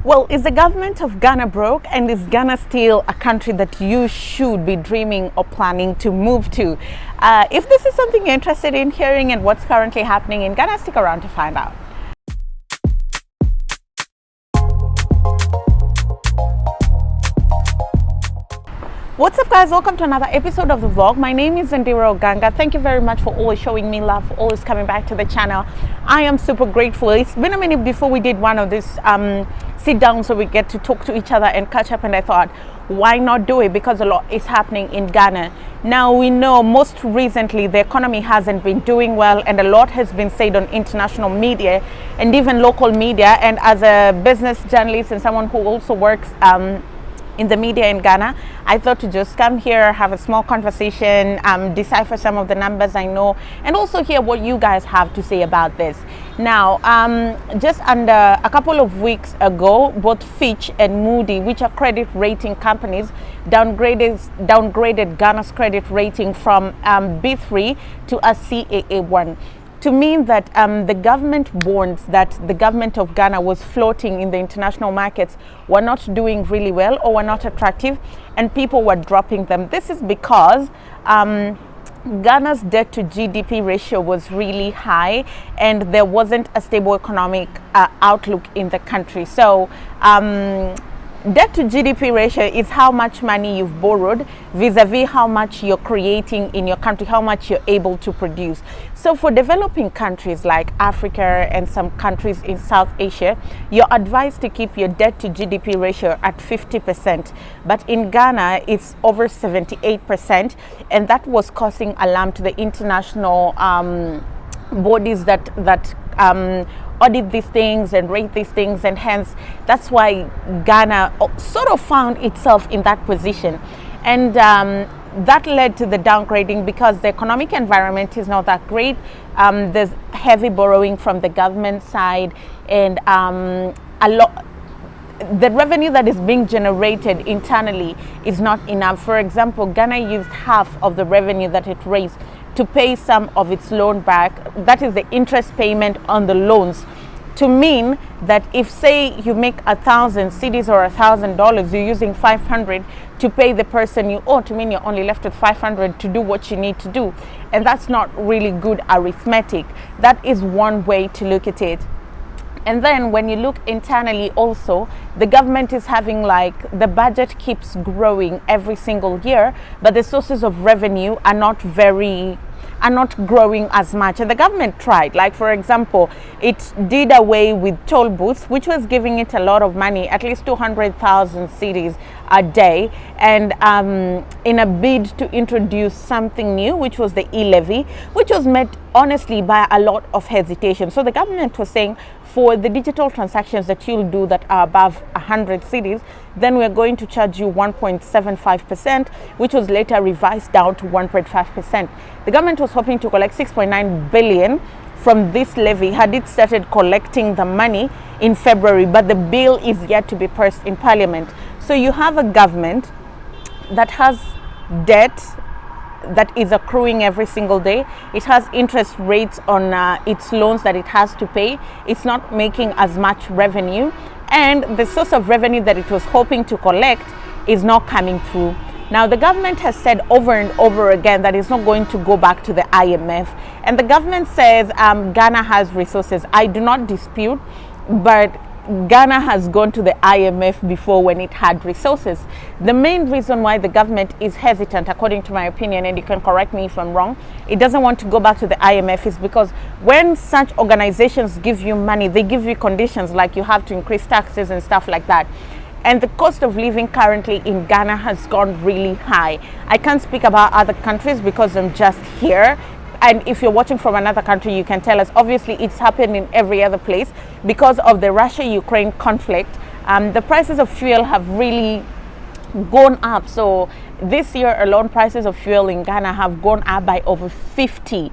Well, is the government of Ghana broke, and is Ghana still a country that you should be dreaming or planning to move to? If this is something you're interested in hearing and what's currently happening in Ghana, stick around to find out. What's up, guys? Welcome to another episode of the vlog. My name is Ndira Oganga. Thank you very much for always showing me love, for always coming back to the channel. I am super grateful. It's been a minute before we did one of this sit down so we get to talk to each other and catch up, and I thought, why not do it? Because a lot is happening in Ghana. Now, we know most recently the economy hasn't been doing well, and a lot has been said on international media and even local media. And as a business journalist and someone who also works in the media in Ghana, I thought to just come here, have a small conversation, decipher some of the numbers I know, and also hear what you guys have to say about this. Now, just under a couple of weeks ago, both Fitch and Moody, which are credit rating companies, downgraded Ghana's credit rating from B3 to a CAA1, to mean that the government bonds that the government of Ghana was floating in the international markets were not doing really well or were not attractive, and people were dropping them. This is because Ghana's debt to GDP ratio was really high, and there wasn't a stable economic outlook in the country. So debt to GDP ratio is how much money you've borrowed vis-a-vis how much you're creating in your country, how much you're able to produce. So for developing countries like Africa and some countries in South Asia, you're advised to keep your debt to GDP ratio at 50%. But in Ghana, it's over 78%, and that was causing alarm to the international bodies that audit these things and rate these things, and hence that's why Ghana sort of found itself in that position. And that led to the downgrading because the economic environment is not that great. There's heavy borrowing from the government side, and the revenue that is being generated internally is not enough. For example, Ghana used half of the revenue that it raised to pay some of its loan back. That is the interest payment on the loans. To mean that if, say, you make 1,000 cedis or $1,000, you're using 500 to pay the person you owe, to mean you're only left with 500 to do what you need to do. And that's not really good arithmetic. That is one way to look at it. And then when you look internally also, the government is having, like, the budget keeps growing every single year, but the sources of revenue are not growing as much. And the government tried, like, for example, it did away with toll booths, which was giving it a lot of money, at least 200,000 cedis a day, and in a bid to introduce something new, which was the e-levy, which was met honestly by a lot of hesitation. So the government was saying, for the digital transactions that you'll do that are above 100 cedis, then we're going to charge you 1.75%, which was later revised down to 1.5%. The government was hoping to collect 6.9 billion from this levy had it started collecting the money in February, but the bill is yet to be passed in Parliament. So you have a government that has debt that is accruing every single day. It has interest rates on its loans that it has to pay. It's not making as much revenue, and the source of revenue that it was hoping to collect is not coming through. Now, the government has said over and over again that it's not going to go back to the IMF, and the government says Ghana has resources. I do not dispute, but Ghana has gone to the IMF before when it had resources. The main reason why the government is hesitant, according to my opinion, and you can correct me if I'm wrong, it doesn't want to go back to the IMF is because when such organizations give you money, they give you conditions like you have to increase taxes and stuff like that. And the cost of living currently in Ghana has gone really high. I can't speak about other countries because I'm just here. And if you're watching from another country, you can tell us. Obviously, it's happened in every other place because of the Russia-Ukraine conflict. The prices of fuel have really gone up. So this year alone, prices of fuel in Ghana have gone up by over 50%.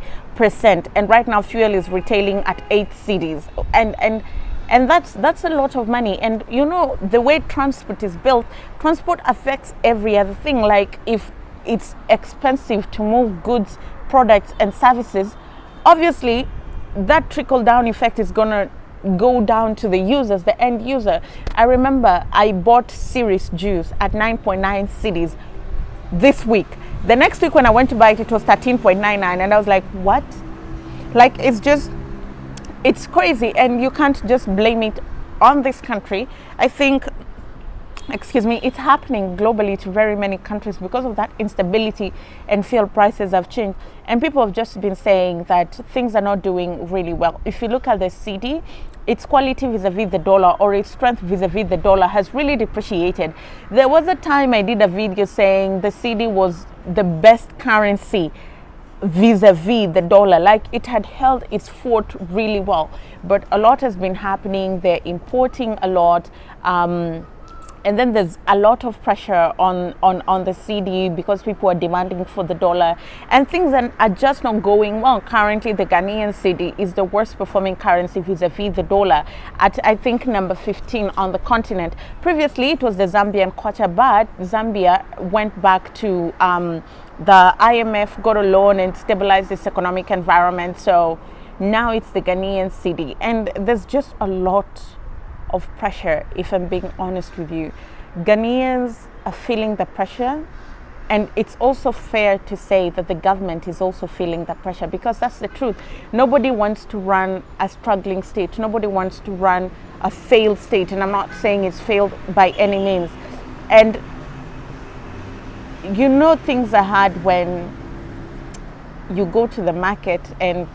And right now, fuel is retailing at 8 cedis. And that's a lot of money. And you know, the way transport is built, transport affects every other thing. Like, if it's expensive to move goods, products and services, obviously that trickle down effect is gonna go down to the users, the end user. I remember I bought Series juice at 9.9 cities this week. The next week when I went to buy it, it was 13.99, and I was like, what? Like, it's crazy, and you can't just blame it on this country. I think, it's happening globally to very many countries because of that instability, and fuel prices have changed, and people have just been saying that things are not doing really well. If you look at the CD, its quality vis-a-vis the dollar, or its strength vis-a-vis the dollar, has really depreciated. There was a time I did a video saying the CD was the best currency vis-a-vis the dollar, like it had held its fort really well, but a lot has been happening. They're importing a lot, and then there's a lot of pressure on the CD because people are demanding for the dollar, and things are just not going well. Currently, the Ghanaian CD is the worst performing currency vis-a-vis the dollar, at I think number 15 on the continent. Previously, it was the Zambian kwacha, but Zambia went back to the IMF, got a loan and stabilized its economic environment. So now it's the Ghanaian CD, and there's just a lot of pressure, if I'm being honest with you. Ghanaians are feeling the pressure, and it's also fair to say that the government is also feeling the pressure, because that's the truth. Nobody wants to run a struggling state. Nobody wants to run a failed state, and I'm not saying it's failed by any means. And things are hard when you go to the market and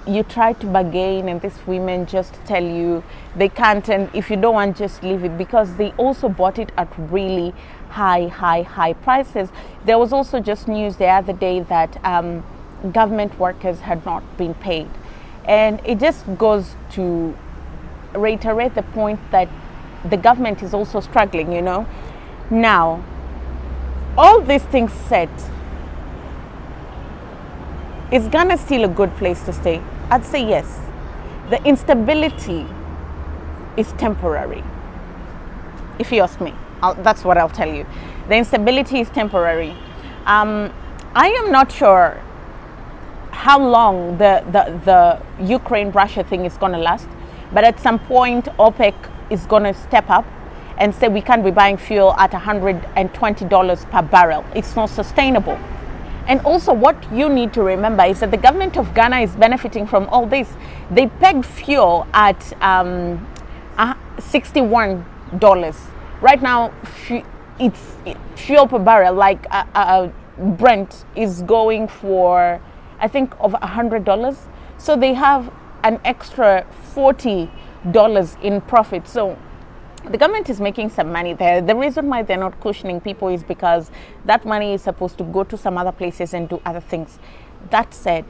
you try to bargain, and these women just tell you they can't, and if you don't want, just leave it, because they also bought it at really high prices. There was also just news the other day that government workers had not been paid, and it just goes to reiterate the point that the government is also struggling. Now, all these things said, is Ghana still a good place to stay? I'd say yes. The instability is temporary. If you ask me, that's what I'll tell you. The instability is temporary. I am not sure how long the Ukraine-Russia thing is going to last, but at some point OPEC is going to step up and say we can't be buying fuel at $120 per barrel. It's not sustainable. And also, what you need to remember is that the government of Ghana is benefiting from all this. They pegged fuel at $61. Right now, it's fuel per barrel, like Brent, is going for, I think, over $100. So they have an extra $40 in profit. So the government is making some money there. The reason why they're not cushioning people is because that money is supposed to go to some other places and do other things. That said,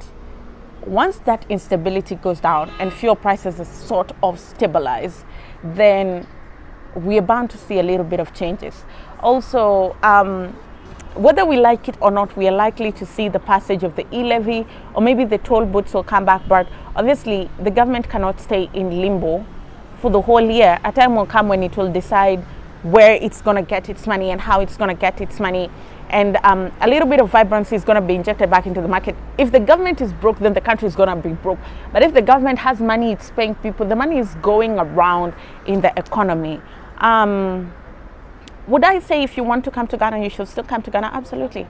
once that instability goes down and fuel prices are sort of stabilized, then we are bound to see a little bit of changes. Also, whether we like it or not, we are likely to see the passage of the e-levy, or maybe the toll booths will come back. But obviously, the government cannot stay in limbo for the whole year. A time will come when it will decide where it's going to get its money and how it's going to get its money, and a little bit of vibrancy is going to be injected back into the market. If the government is broke, then the country is going to be broke. But if the government has money, it's paying people, the money is going around in the economy. Would I say if you want to come to Ghana, you should still come to Ghana? Absolutely.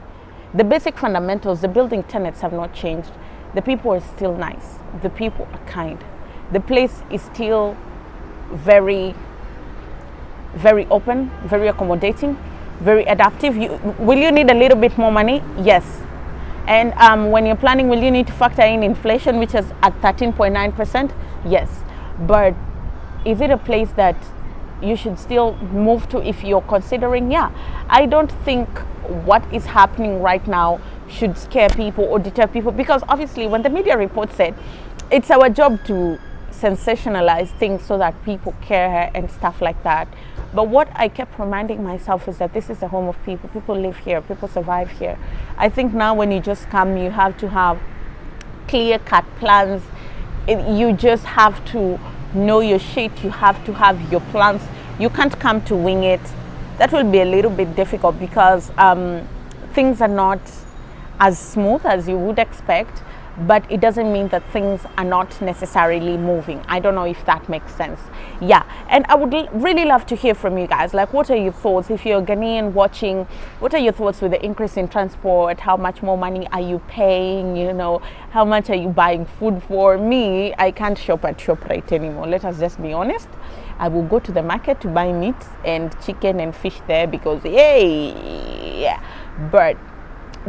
The basic fundamentals, the building tenets have not changed. The people are still nice. The people are kind. The place is still very, very open, very accommodating, very adaptive. Will you need a little bit more money? Yes. And when you're planning, will you need to factor in inflation, which is at 13.9%? Yes. But is it a place that you should still move to if you're considering? Yeah. I don't think what is happening right now should scare people or deter people, because obviously when the media report said it's our job to sensationalize things so that people care and stuff like that. But what I kept reminding myself is that this is a home of people. People live here. People survive here. I think now when you just come, you have to have clear-cut plans. You just have to know your shit. You have to have your plans. You can't come to wing it. That will be a little bit difficult because things are not as smooth as you would expect. but it doesn't mean that things are not necessarily moving. I don't know if that makes sense. Yeah, and I would really love to hear from you guys. Like, what are your thoughts? If you're Ghanaian watching, what are your thoughts with the increase in transport? How much more money are you paying? You know, how much are you buying food for? Me, I can't shop at ShopRite anymore. Let us just be honest. I will go to the market to buy meat and chicken and fish there because, yay! Yeah. But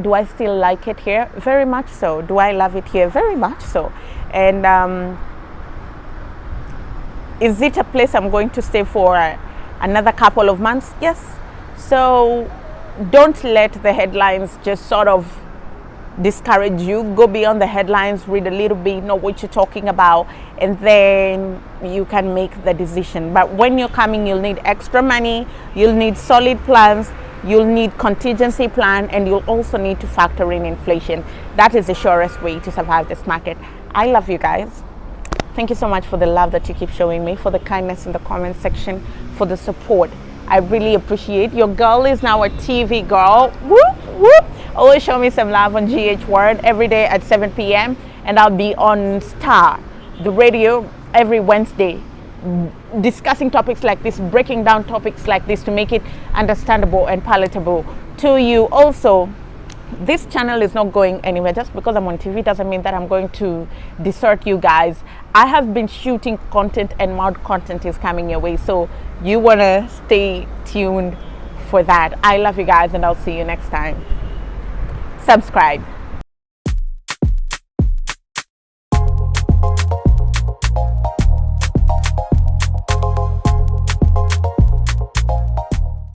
do I still like it here? Very much so. Do I love it here? Very much so. And is it a place I'm going to stay for another couple of months? Yes. So don't let the headlines just sort of discourage you. Go beyond the headlines, read a little bit, know what you're talking about, and then you can make the decision. But when you're coming, you'll need extra money, you'll need solid plans, you'll need contingency plan, and you'll also need to factor in inflation. That is the surest way to survive this market. I love you guys. Thank you so much for the love that you keep showing me, for the kindness in the comment section, for the support. I really appreciate. Your girl is now a TV girl. Whoop, whoop. Always show me some love on GH Word every day at 7 p.m. And I'll be on Star, the radio, every Wednesday, discussing topics like this, breaking down topics like this to make it understandable and palatable to you. Also, this channel is not going anywhere. Just because I'm on TV doesn't mean that I'm going to desert you guys. I have been shooting content, and more content is coming your way, so you want to stay tuned for that. I love you guys, and I'll see you next time. Subscribe.